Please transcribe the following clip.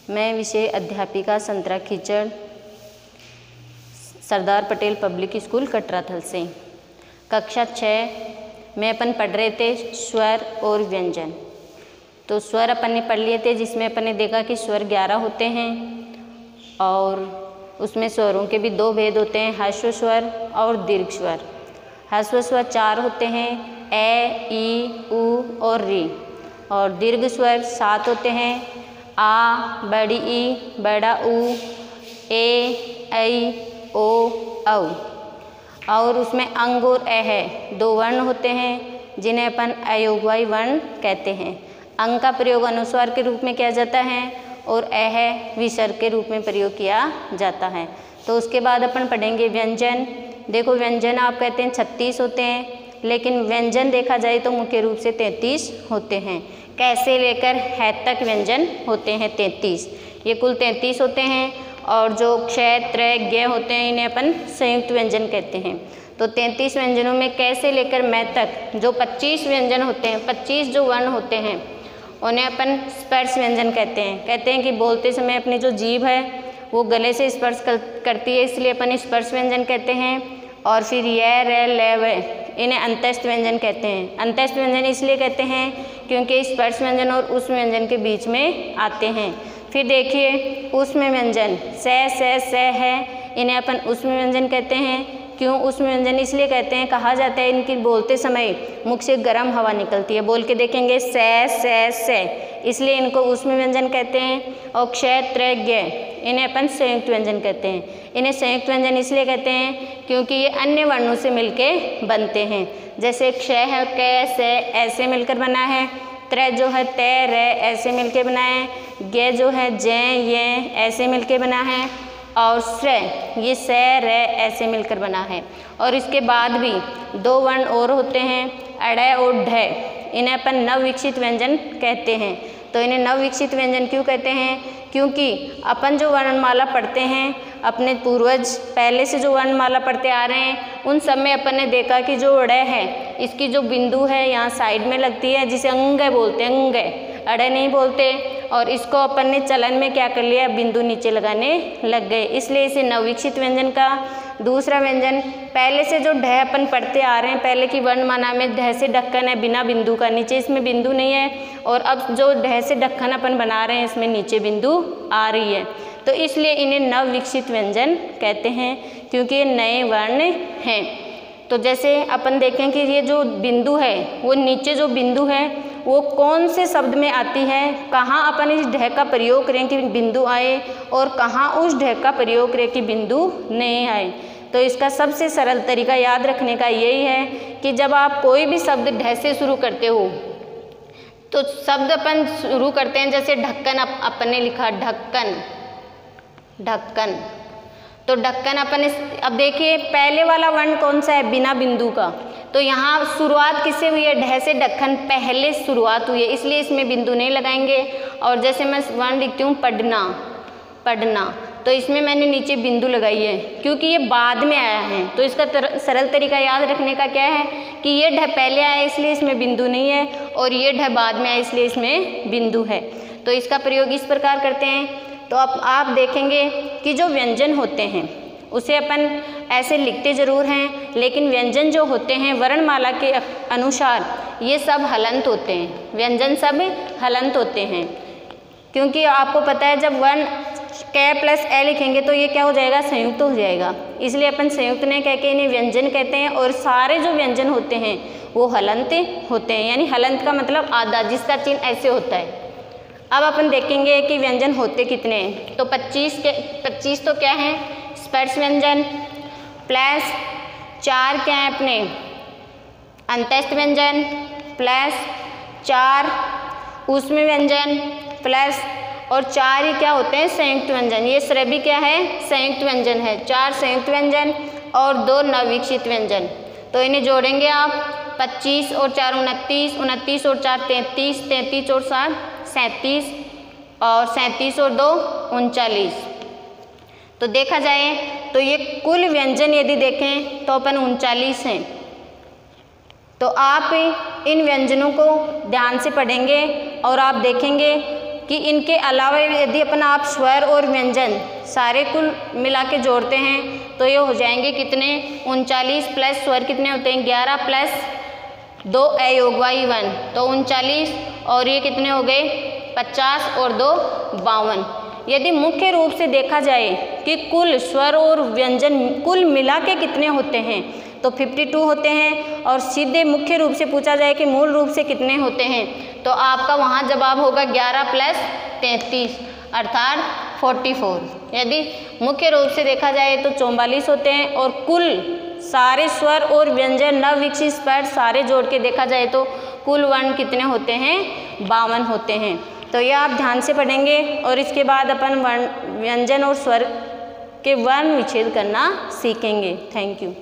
मैं विषय अध्यापिका संतरा कीचड़, सरदार पटेल पब्लिक स्कूल कटराथल से। कक्षा 6 में अपन पढ़ रहे थे स्वर और व्यंजन। तो स्वर अपन ने पढ़ लिए थे, जिसमें अपन ने देखा कि स्वर 11 होते हैं और उसमें स्वरों के भी 2 भेद होते हैं, ह्रस्व स्वर और दीर्घ स्वर। ह्रस्व स्वर 4 होते हैं, ए, ई, उ और री। और दीर्घ स्वर 7 होते हैं, आ, बड़ी ई, बड़ा उ, ए, ऐ, ओ, औ। और उसमें अंग और ए है, 2 वर्ण होते हैं जिन्हें अपन अयोगवाई वर्ण कहते हैं। अंग का प्रयोग अनुस्वार के रूप में किया जाता है और ए विसर्ग के रूप में प्रयोग किया जाता है। तो उसके बाद अपन पढ़ेंगे व्यंजन। देखो व्यंजन आप कहते हैं 36 होते हैं, लेकिन व्यंजन देखा जाए तो मुख्य रूप से 33 होते हैं। कैसे लेकर है तक व्यंजन होते हैं 33। ये कुल 33 होते हैं। और जो क्षय, त्रय, ज्ञ होते हैं इन्हें अपन संयुक्त व्यंजन कहते हैं। तो 33 व्यंजनों में कैसे लेकर मैं तक जो 25 व्यंजन होते हैं, 25 जो वर्ण होते हैं उन्हें अपन स्पर्श व्यंजन कहते हैं। कहते हैं कि बोलते समय अपनी जो जीभ है वो गले से स्पर्श करती है, इसलिए अपन स्पर्श व्यंजन कहते हैं। और फिर य, र, ल, व इन्हें अंतस्थ व्यंजन कहते हैं। अंतस्थ व्यंजन इसलिए कहते हैं क्योंकि स्पर्श व्यंजन और उष्म व्यंजन के बीच में आते हैं। फिर देखिए उष्म व्यंजन स है, इन्हें अपन उष्म व्यंजन कहते हैं। क्यों उष्म व्यंजन इसलिए कहते हैं, कहा जाता है इनकी बोलते समय मुख से गर्म हवा निकलती है। बोल के देखेंगे स, इसलिए इनको उष्म व्यंजन कहते हैं। और क्षय, त्रय, ज्ञ इन्हें अपन संयुक्त व्यंजन कहते हैं। इन्हें संयुक्त व्यंजन इसलिए कहते हैं क्योंकि ये अन्य वर्णों से मिलके बनते हैं। जैसे क्षय है क, से ऐसे मिलकर बना है, त्रय जो है त, र ऐसे मिलके बना है, ज्ञ जो है ज, य ऐसे मिलके बना है, और श्रय ये स, र ऐसे मिलकर बना है। और इसके बाद भी 2 वर्ण और होते हैं, अड़ और ढ। इन्हें अपन नवविकसित व्यंजन कहते हैं। तो इन्हें नवविकसित व्यंजन क्यों कहते हैं? क्योंकि अपन जो वर्णमाला पढ़ते हैं, अपने पूर्वज पहले से जो वर्णमाला पढ़ते आ रहे हैं, उन सब में अपन ने देखा कि जो ड़ है इसकी जो बिंदु है यहाँ साइड में लगती है, जिसे अंग बोलते हैं, अंग अड़ नहीं बोलते। और इसको अपन ने चलन में क्या कर लिया, बिंदु नीचे लगाने लग गए, इसलिए इसे नवविकसित व्यंजन का। दूसरा व्यंजन पहले से जो ढ अपन पढ़ते आ रहे हैं, पहले की वर्णमाला में ढ से ढक्कन है बिना बिंदु का, नीचे इसमें बिंदु नहीं है। और अब जो ढ से ढक्कन अपन बना रहे हैं इसमें नीचे बिंदु आ रही है, तो इसलिए इन्हें नवविकसित व्यंजन कहते हैं, क्योंकि ये नए वर्ण हैं। तो जैसे अपन देखें कि ये जो बिंदु है, वो नीचे जो बिंदु है वो कौन से शब्द में आती है, कहाँ अपन इस ढ का प्रयोग करें कि बिंदु आए, और कहाँ उस ढ का प्रयोग करें कि बिंदु नहीं आए। तो इसका सबसे सरल तरीका याद रखने का यही है कि जब आप कोई भी शब्द ढ से शुरू करते हो, तो शब्द अपन शुरू करते हैं, जैसे ढक्कन अपन ने लिखा ढक्कन, ढक्कन। तो ढक्कन अपन अब देखिए पहले वाला वर्ण कौन सा है, बिना बिंदु का। तो यहाँ शुरुआत किससे हुई है, ढ से ढक्कन पहले शुरुआत हुई है, इसलिए इसमें बिंदु नहीं लगाएंगे। और जैसे मैं वर्ण लिखती हूँ पढ़ना, पढ़ना, तो इसमें मैंने नीचे बिंदु लगाई है क्योंकि ये बाद में आया है। तो इसका सरल तरीका याद रखने का क्या है कि ये ढ पहले आया इसलिए इसमें बिंदु नहीं है, और ये ढ बाद में आया इसलिए इसमें बिंदु है। तो इसका प्रयोग इस प्रकार करते हैं। तो अब आप देखेंगे कि जो व्यंजन होते हैं उसे अपन ऐसे लिखते ज़रूर हैं, लेकिन व्यंजन जो होते हैं वर्णमाला के अनुसार ये सब हलंत होते हैं, व्यंजन सब हलंत होते हैं। क्योंकि आपको पता है जब वर्ण क प्लस ए लिखेंगे तो ये क्या हो जाएगा, संयुक्त हो जाएगा, इसलिए अपन संयुक्त नहीं कह के इन्हें व्यंजन कहते हैं। और सारे जो व्यंजन होते हैं वो हलंत होते हैं, यानी हलंत का मतलब आधा, जिसका चिन्ह ऐसे होता है। अब अपन देखेंगे कि व्यंजन होते कितने हैं। तो 25 तो क्या है, स्पर्श व्यंजन, प्लस 4 क्या है अपने अंतस्थ व्यंजन, प्लस 4 ऊष्म व्यंजन, प्लस और 4 ही क्या होते हैं, संयुक्त व्यंजन। ये श्रव्य क्या है, संयुक्त व्यंजन है। 4 संयुक्त व्यंजन और 2 नवविकसित व्यंजन। तो इन्हें जोड़ेंगे आप, 25 और 4 29, 29 और 4 33, 33 और 7 37, और 37 और 2 39। तो देखा जाए तो ये कुल व्यंजन यदि देखें तो अपन 39 हैं। तो आप इन व्यंजनों को ध्यान से पढ़ेंगे और आप देखेंगे कि इनके अलावा यदि अपन आप स्वर और व्यंजन सारे कुल मिला के जोड़ते हैं तो ये हो जाएंगे कितने, 39 प्लस स्वर कितने होते हैं 11 प्लस 2 अयोगवाई 1 तो 39 और ये कितने हो गए 50 और 2 52। यदि मुख्य रूप से देखा जाए कि कुल स्वर और व्यंजन कुल मिला के कितने होते हैं तो 52 होते हैं, और सीधे मुख्य रूप से पूछा जाए कि मूल रूप से कितने होते हैं तो आपका वहाँ जवाब होगा 11 प्लस 33 अर्थात 44। यदि मुख्य रूप से देखा जाए तो 44 होते हैं, और कुल सारे स्वर और व्यंजन नव विकसित स्वर सारे जोड़ के देखा जाए तो कुल वर्ण कितने होते हैं 52 होते हैं। तो यह आप ध्यान से पढ़ेंगे और इसके बाद अपन व्यंजन और स्वर के वर्ण विच्छेद करना सीखेंगे। Thank you.